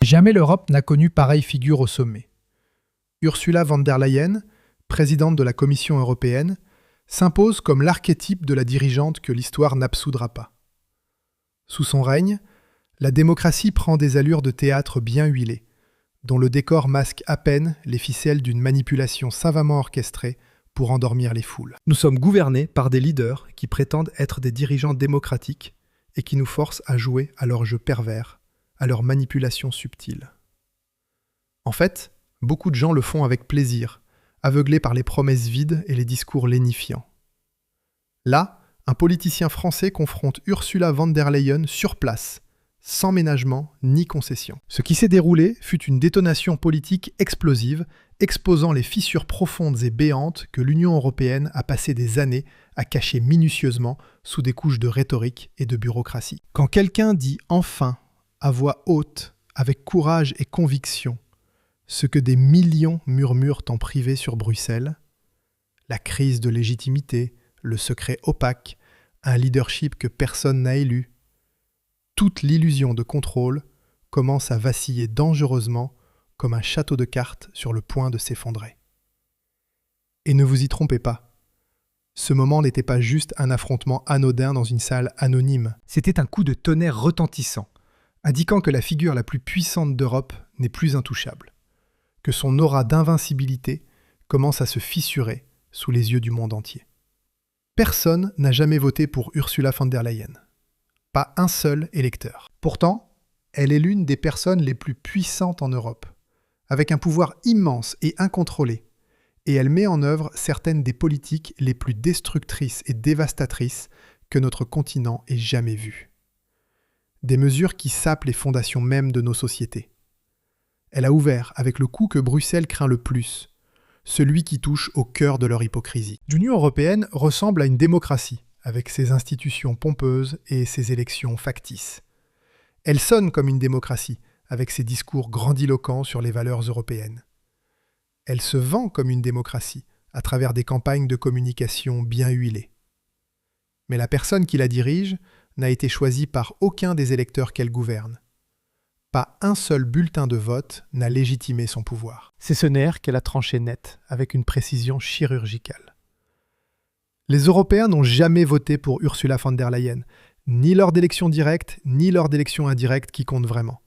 Jamais l'Europe n'a connu pareille figure au sommet. Ursula von der Leyen, présidente de la Commission européenne, s'impose comme l'archétype de la dirigeante que l'histoire n'absoudra pas. Sous son règne, la démocratie prend des allures de théâtre bien huilé, dont le décor masque à peine les ficelles d'une manipulation savamment orchestrée pour endormir les foules. Nous sommes gouvernés par des leaders qui prétendent être des dirigeants démocratiques et qui nous forcent à jouer à leur jeu pervers, à leur manipulation subtile. En fait, beaucoup de gens le font avec plaisir, aveuglés par les promesses vides et les discours lénifiants. Là, un politicien français confronte Ursula von der Leyen sur place, sans ménagement ni concession. Ce qui s'est déroulé fut une détonation politique explosive, exposant les fissures profondes et béantes que l'Union européenne a passé des années à cacher minutieusement sous des couches de rhétorique et de bureaucratie. Quand quelqu'un dit enfin, à voix haute, avec courage et conviction, ce que des millions murmurent en privé sur Bruxelles, la crise de légitimité, le secret opaque, un leadership que personne n'a élu, toute l'illusion de contrôle commence à vaciller dangereusement comme un château de cartes sur le point de s'effondrer. Et ne vous y trompez pas, ce moment n'était pas juste un affrontement anodin dans une salle anonyme. C'était un coup de tonnerre retentissant, indiquant que la figure la plus puissante d'Europe n'est plus intouchable, que son aura d'invincibilité commence à se fissurer sous les yeux du monde entier. Personne n'a jamais voté pour Ursula von der Leyen. Pas un seul électeur. Pourtant, elle est l'une des personnes les plus puissantes en Europe, avec un pouvoir immense et incontrôlé, et elle met en œuvre certaines des politiques les plus destructrices et dévastatrices que notre continent ait jamais vues. Des mesures qui sapent les fondations mêmes de nos sociétés. Elle a ouvert avec le coup que Bruxelles craint le plus, celui qui touche au cœur de leur hypocrisie. L'Union européenne ressemble à une démocratie, avec ses institutions pompeuses et ses élections factices. Elle sonne comme une démocratie, avec ses discours grandiloquents sur les valeurs européennes. Elle se vend comme une démocratie, à travers des campagnes de communication bien huilées. Mais la personne qui la dirige n'a été choisie par aucun des électeurs qu'elle gouverne. Pas un seul bulletin de vote n'a légitimé son pouvoir. C'est ce nerf qu'elle a tranché net, avec une précision chirurgicale. Les Européens n'ont jamais voté pour Ursula von der Leyen, ni lors d'élections directes, ni lors d'élections indirectes qui comptent vraiment.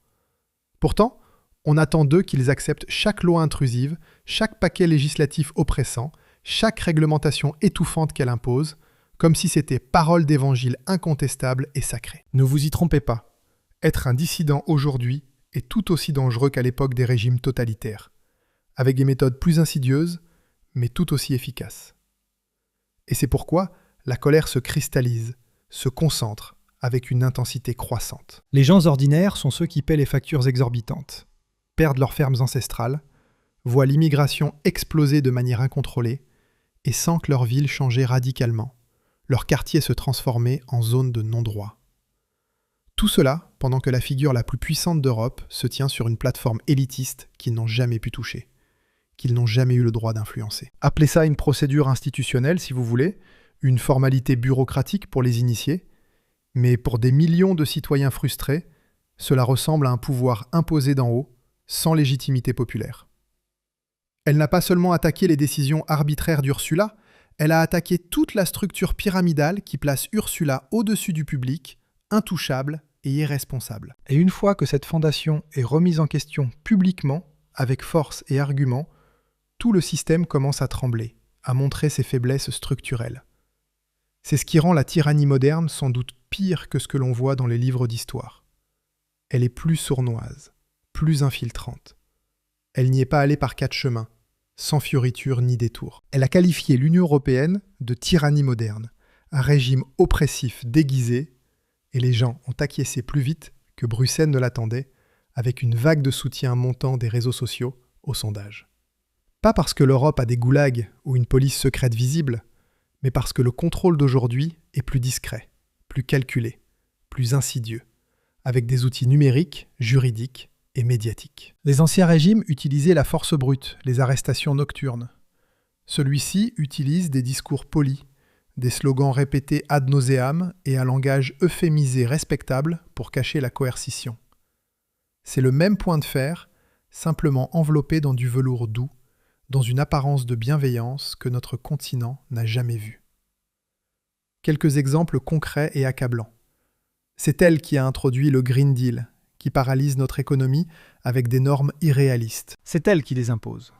Pourtant, on attend d'eux qu'ils acceptent chaque loi intrusive, chaque paquet législatif oppressant, chaque réglementation étouffante qu'elle impose, comme si c'était parole d'évangile incontestable et sacrée. Ne vous y trompez pas, être un dissident aujourd'hui est tout aussi dangereux qu'à l'époque des régimes totalitaires, avec des méthodes plus insidieuses, mais tout aussi efficaces. Et c'est pourquoi la colère se cristallise, se concentre avec une intensité croissante. Les gens ordinaires sont ceux qui paient les factures exorbitantes, perdent leurs fermes ancestrales, voient l'immigration exploser de manière incontrôlée et sentent leur ville changer radicalement, leur quartier se transformer en zone de non-droit. Tout cela pendant que la figure la plus puissante d'Europe se tient sur une plateforme élitiste qu'ils n'ont jamais pu toucher, qu'ils n'ont jamais eu le droit d'influencer. Appelez ça une procédure institutionnelle si vous voulez, une formalité bureaucratique pour les initiés, mais pour des millions de citoyens frustrés, cela ressemble à un pouvoir imposé d'en haut, sans légitimité populaire. Elle n'a pas seulement attaqué les décisions arbitraires d'Ursula, elle a attaqué toute la structure pyramidale qui place Ursula au-dessus du public, intouchable et irresponsable. Et une fois que cette fondation est remise en question publiquement, avec force et argument, tout le système commence à trembler, à montrer ses faiblesses structurelles. C'est ce qui rend la tyrannie moderne sans doute pire que ce que l'on voit dans les livres d'histoire. Elle est plus sournoise, plus infiltrante. Elle n'y est pas allée par 4 chemins, sans fioriture ni détour. Elle a qualifié l'Union européenne de tyrannie moderne, un régime oppressif déguisé, et les gens ont acquiescé plus vite que Bruxelles ne l'attendait, avec une vague de soutien montant des réseaux sociaux au sondage. Pas parce que l'Europe a des goulags ou une police secrète visible, mais parce que le contrôle d'aujourd'hui est plus discret, plus calculé, plus insidieux, avec des outils numériques, juridiques et médiatiques. Les anciens régimes utilisaient la force brute, les arrestations nocturnes. Celui-ci utilise des discours polis, des slogans répétés ad nauseam et un langage euphémisé respectable pour cacher la coercition. C'est le même point de fer, simplement enveloppé dans du velours doux, dans une apparence de bienveillance que notre continent n'a jamais vue. Quelques exemples concrets et accablants. C'est elle qui a introduit le Green Deal, qui paralyse notre économie avec des normes irréalistes. C'est elle qui les impose.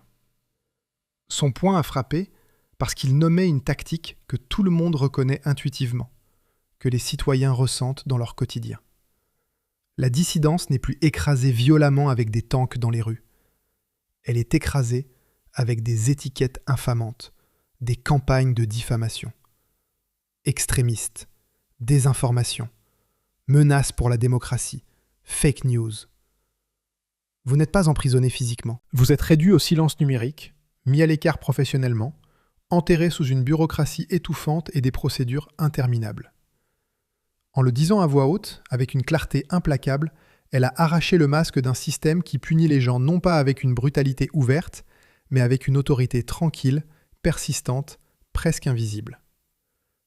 Son point a frappé parce qu'il nommait une tactique que tout le monde reconnaît intuitivement, que les citoyens ressentent dans leur quotidien. La dissidence n'est plus écrasée violemment avec des tanks dans les rues. Elle est écrasée avec des étiquettes infamantes, des campagnes de diffamation. Extrémistes, désinformation, menaces pour la démocratie, fake news. Vous n'êtes pas emprisonné physiquement. Vous êtes réduit au silence numérique, mis à l'écart professionnellement, enterré sous une bureaucratie étouffante et des procédures interminables. En le disant à voix haute, avec une clarté implacable, elle a arraché le masque d'un système qui punit les gens non pas avec une brutalité ouverte, mais avec une autorité tranquille, persistante, presque invisible.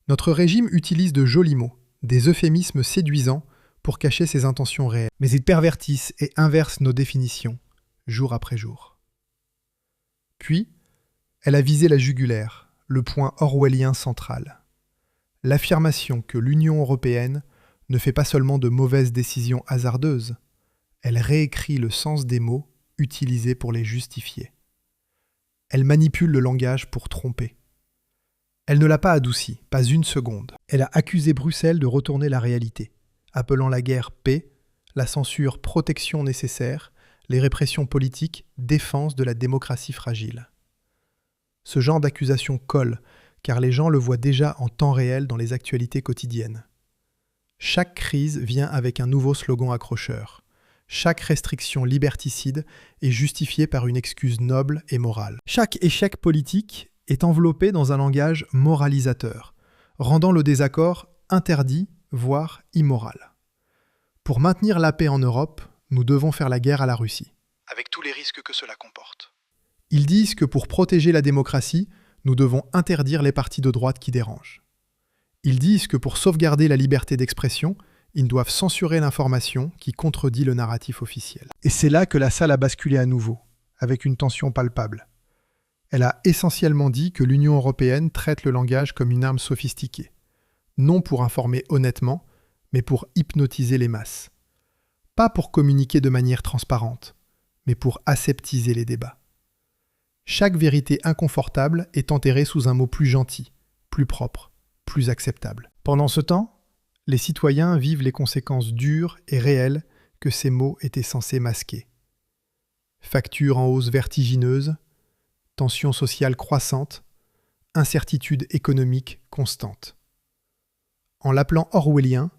Notre régime utilise de jolis mots, des euphémismes séduisants pour cacher ses intentions réelles. Mais ils pervertissent et inversent nos définitions, jour après jour. Puis, elle a visé la jugulaire, le point orwellien central. L'affirmation que l'Union européenne ne fait pas seulement de mauvaises décisions hasardeuses, elle réécrit le sens des mots utilisés pour les justifier. Elle manipule le langage pour tromper. Elle ne l'a pas adouci, pas une seconde. Elle a accusé Bruxelles de retourner la réalité, appelant la guerre paix, la censure protection nécessaire, les répressions politiques défense de la démocratie fragile. Ce genre d'accusation colle, car les gens le voient déjà en temps réel dans les actualités quotidiennes. Chaque crise vient avec un nouveau slogan accrocheur. Chaque restriction liberticide est justifiée par une excuse noble et morale. Chaque échec politique est enveloppé dans un langage moralisateur, rendant le désaccord interdit, voire immoral. Pour maintenir la paix en Europe, nous devons faire la guerre à la Russie, avec tous les risques que cela comporte. Ils disent que pour protéger la démocratie, nous devons interdire les partis de droite qui dérangent. Ils disent que pour sauvegarder la liberté d'expression, ils doivent censurer l'information qui contredit le narratif officiel. Et c'est là que la salle a basculé à nouveau, avec une tension palpable. Elle a essentiellement dit que l'Union européenne traite le langage comme une arme sophistiquée, non pour informer honnêtement, mais pour hypnotiser les masses. Pas pour communiquer de manière transparente, mais pour aseptiser les débats. Chaque vérité inconfortable est enterrée sous un mot plus gentil, plus propre, plus acceptable. Pendant ce temps, les citoyens vivent les conséquences dures et réelles que ces mots étaient censés masquer. Factures en hausse vertigineuse, tensions sociales croissantes, incertitude économique constante. En l'appelant orwellien,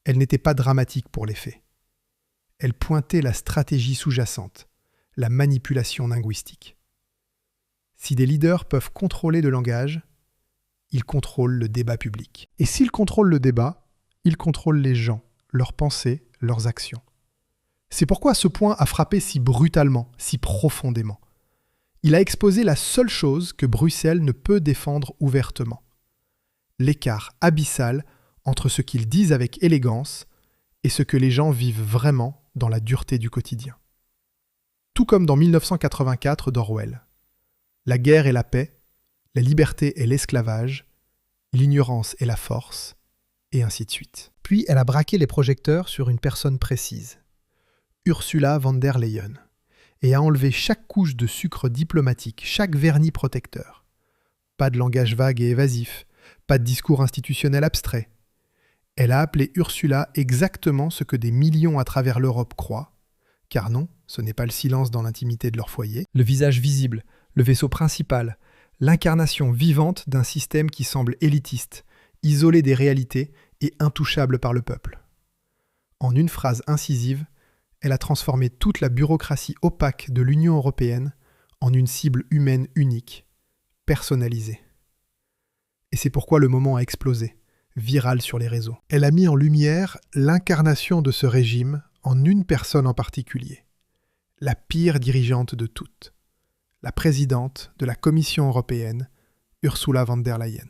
elle n'était pas dramatique pour les faits. Elle pointait la stratégie sous-jacente, la manipulation linguistique. Si des leaders peuvent contrôler le langage, ils contrôlent le débat public. Et s'ils contrôlent le débat, ils contrôlent les gens, leurs pensées, leurs actions. C'est pourquoi ce point a frappé si brutalement, si profondément. Il a exposé la seule chose que Bruxelles ne peut défendre ouvertement. L'écart abyssal entre ce qu'ils disent avec élégance et ce que les gens vivent vraiment dans la dureté du quotidien. Tout comme dans 1984 d'Orwell. La guerre et la paix, la liberté et l'esclavage, l'ignorance et la force, et ainsi de suite. Puis elle a braqué les projecteurs sur une personne précise, Ursula von der Leyen, et a enlevé chaque couche de sucre diplomatique, chaque vernis protecteur. Pas de langage vague et évasif, pas de discours institutionnel abstrait. Elle a appelé Ursula exactement ce que des millions à travers l'Europe croient, car non, ce n'est pas le silence dans l'intimité de leur foyer, le visage visible, le vaisseau principal, l'incarnation vivante d'un système qui semble élitiste, isolé des réalités et intouchable par le peuple. En une phrase incisive, elle a transformé toute la bureaucratie opaque de l'Union européenne en une cible humaine unique, personnalisée. Et c'est pourquoi le moment a explosé, viral sur les réseaux. Elle a mis en lumière l'incarnation de ce régime en une personne en particulier, la pire dirigeante de toutes, la présidente de la Commission européenne, Ursula von der Leyen.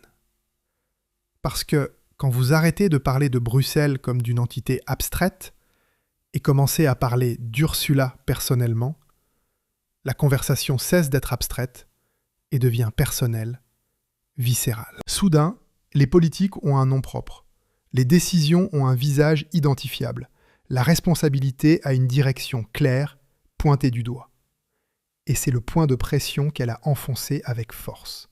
Parce que, quand vous arrêtez de parler de Bruxelles comme d'une entité abstraite, et commencer à parler d'Ursula personnellement, la conversation cesse d'être abstraite et devient personnelle, viscérale. Soudain, les politiques ont un nom propre. Les décisions ont un visage identifiable. La responsabilité a une direction claire, pointée du doigt. Et c'est le point de pression qu'elle a enfoncé avec force.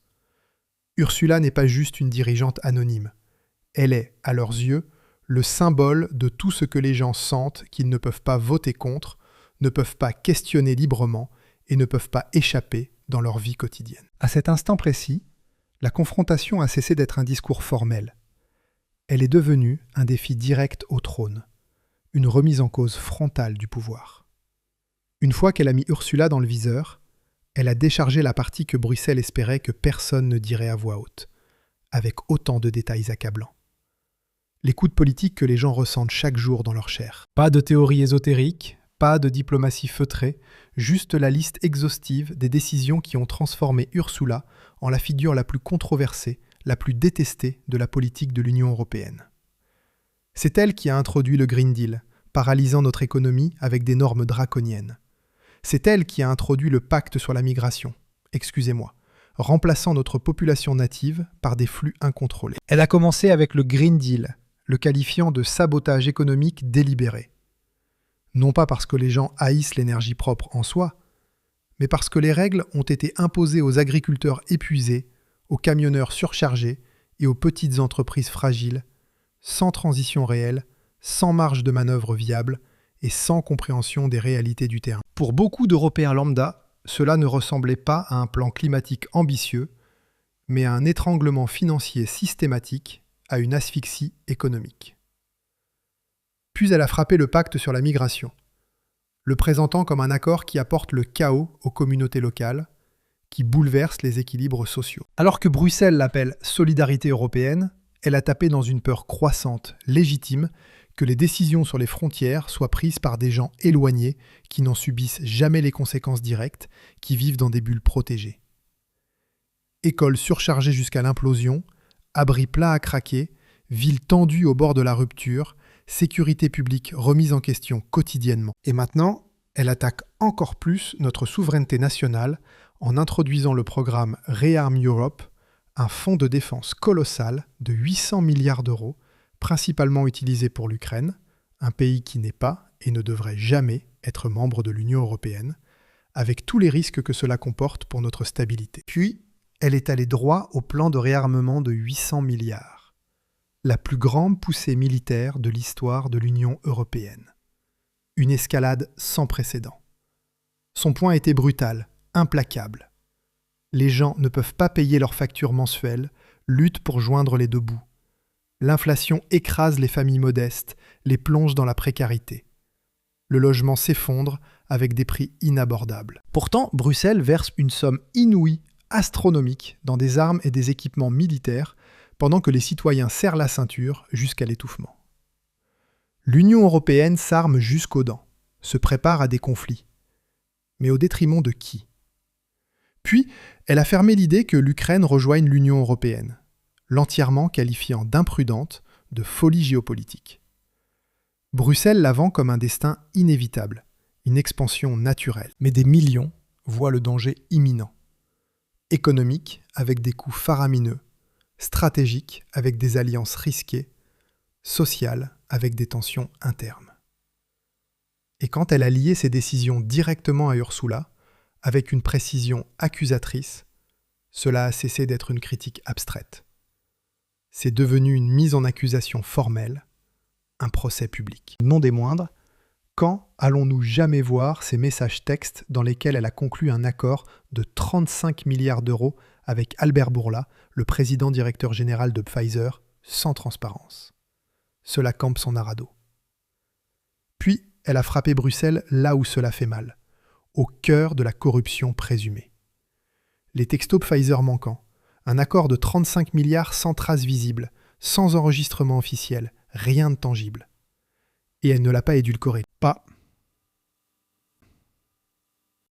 Ursula n'est pas juste une dirigeante anonyme. Elle est, à leurs yeux, le symbole de tout ce que les gens sentent qu'ils ne peuvent pas voter contre, ne peuvent pas questionner librement et ne peuvent pas échapper dans leur vie quotidienne. À cet instant précis, la confrontation a cessé d'être un discours formel. Elle est devenue un défi direct au trône, une remise en cause frontale du pouvoir. Une fois qu'elle a mis Ursula dans le viseur, elle a déchargé la partie que Bruxelles espérait que personne ne dirait à voix haute, avec autant de détails accablants. Les coups de politique que les gens ressentent chaque jour dans leur chair. Pas de théorie ésotérique, pas de diplomatie feutrée, juste la liste exhaustive des décisions qui ont transformé Ursula en la figure la plus controversée, la plus détestée de la politique de l'Union européenne. C'est elle qui a introduit le Green Deal, paralysant notre économie avec des normes draconiennes. C'est elle qui a introduit le pacte sur la migration, remplaçant notre population native par des flux incontrôlés. Elle a commencé avec le Green Deal, le qualifiant de sabotage économique délibéré. Non pas parce que les gens haïssent l'énergie propre en soi, mais parce que les règles ont été imposées aux agriculteurs épuisés, aux camionneurs surchargés et aux petites entreprises fragiles, sans transition réelle, sans marge de manœuvre viable et sans compréhension des réalités du terrain. Pour beaucoup d'Européens lambda, cela ne ressemblait pas à un plan climatique ambitieux, mais à un étranglement financier systématique, à une asphyxie économique. Puis elle a frappé le pacte sur la migration, le présentant comme un accord qui apporte le chaos aux communautés locales, qui bouleverse les équilibres sociaux. Alors que Bruxelles l'appelle solidarité européenne, elle a tapé dans une peur croissante, légitime, que les décisions sur les frontières soient prises par des gens éloignés qui n'en subissent jamais les conséquences directes, qui vivent dans des bulles protégées. Écoles surchargées jusqu'à l'implosion, abris plats à craquer, villes tendues au bord de la rupture, sécurité publique remise en question quotidiennement. Et maintenant, elle attaque encore plus notre souveraineté nationale en introduisant le programme Rearm Europe, un fonds de défense colossal de 800 milliards d'euros, principalement utilisé pour l'Ukraine, un pays qui n'est pas et ne devrait jamais être membre de l'Union européenne, avec tous les risques que cela comporte pour notre stabilité. Puis, elle est allée droit au plan de réarmement de 800 milliards, la plus grande poussée militaire de l'histoire de l'Union européenne. Une escalade sans précédent. Son point était brutal, implacable. Les gens ne peuvent pas payer leurs factures mensuelles, luttent pour joindre les deux bouts. L'inflation écrase les familles modestes, les plonge dans la précarité. Le logement s'effondre avec des prix inabordables. Pourtant, Bruxelles verse une somme inouïe, astronomique, dans des armes et des équipements militaires, pendant que les citoyens serrent la ceinture jusqu'à l'étouffement. L'Union européenne s'arme jusqu'aux dents, se prépare à des conflits. Mais au détriment de qui ? Puis, elle a fermé l'idée que l'Ukraine rejoigne l'Union européenne, l'entièrement qualifiant d'imprudente, de folie géopolitique. Bruxelles la vend comme un destin inévitable, une expansion naturelle. Mais des millions voient le danger imminent. Économique, avec des coûts faramineux, stratégique, avec des alliances risquées, social, avec des tensions internes. Et quand elle a lié ses décisions directement à Ursula, avec une précision accusatrice, cela a cessé d'être une critique abstraite. C'est devenu une mise en accusation formelle, un procès public. Non des moindres, quand allons-nous jamais voir ces messages textes dans lesquels elle a conclu un accord de 35 milliards d'euros avec Albert Bourla, le président directeur général de Pfizer, sans transparence. Cela campe son arado. Puis, elle a frappé Bruxelles là où cela fait mal, au cœur de la corruption présumée. Les textos Pfizer manquants, un accord de 35 milliards sans trace visible, sans enregistrement officiel, rien de tangible. Et elle ne l'a pas édulcoré. Pas.